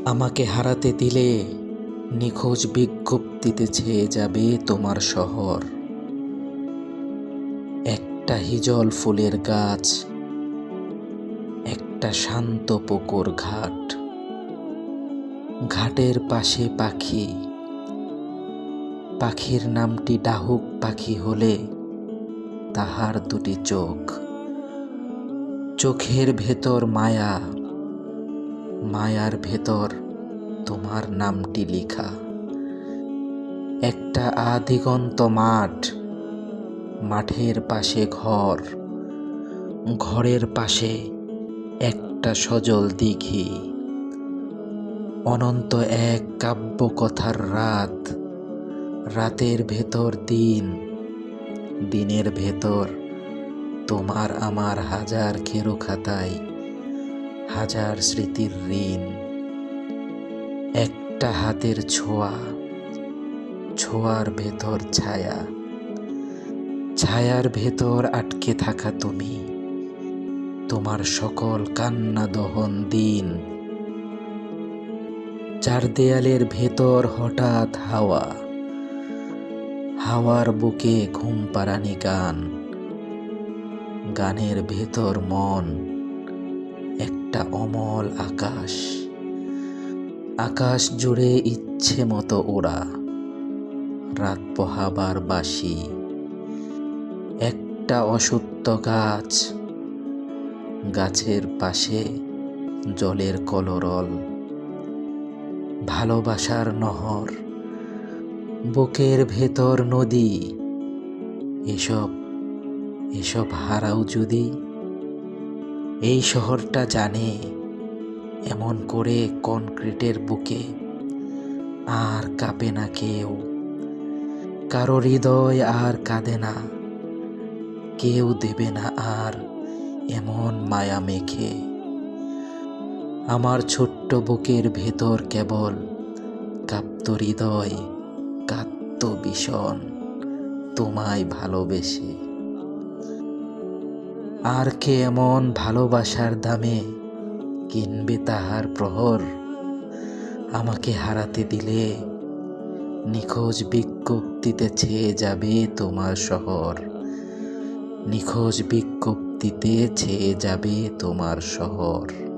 আমাকে হারাতে দিলে নিখোঁজ বিজ্ঞপ্তিতে ছেয়ে যাবে তোমার শহর। একটা হিজল ফুলের গাছ, একটা শান্ত পুকুর ঘাট, ঘাটের পাশে পাখি, পাখির নামটি ডাহুক পাখি হলে তাহার দুটি চোখ, চোখের ভেতর মায়া, মায়ার ভেতর তোমার নামটি লিখা। একটা আদিগন্ত মাঠ, মাঠের পাশে ঘর, ঘরের পাশে একটা সজল দিঘি, অনন্ত এক কাব্যকথার রাত, রাতের ভেতর দিন, দিনের ভেতর তোমার আমার হাজার খেরো খাতায় হাজার স্মৃতির ঋণ। একটা হাতের ছোঁয়া, ছোঁয়ার ভেতর ছায়া, ছায়ার ভেতর আটকে থাকা তুমি, তোমার সকল কান্না দহন দিন। চার দেয়ালের ভেতর হঠাৎ হাওয়া, হাওয়ার বুকে ঘুম পাড়ানি গান, গানের ভেতর মন, একটা অমল আকাশ, আকাশ জুড়ে ইচ্ছে মতো ওড়া, রাত পোহাবার বাঁশি। একটা অসত্য গাছ, গাছের পাশে জলের কলরল, ভালোবাসার নহর, বুকের ভেতর নদী। এসব এসব হারাও যদি। এই শহরটা জানে এমন করে কনক্রিটের বুকে আর কাঁপে না কেউ, কারো হৃদয় আর কাঁদে না, কেউ দেবে না আর এমন মায়া মেখে। আমার ছোট্ট বুকের ভেতর কেবল কাঁপত হৃদয়, কাঁদত ভীষণ তোমায় ভালোবেসে। আর কে এমন ভালোবাসার দামে কিনবে তাহার প্রহর? আমাকে হারাতে দিলে নিখোঁজ বিজ্ঞপ্তিতে ছেয়ে যাবে তোমার শহর, নিখোঁজ বিজ্ঞপ্তিতে ছেয়ে যাবে তোমার শহর।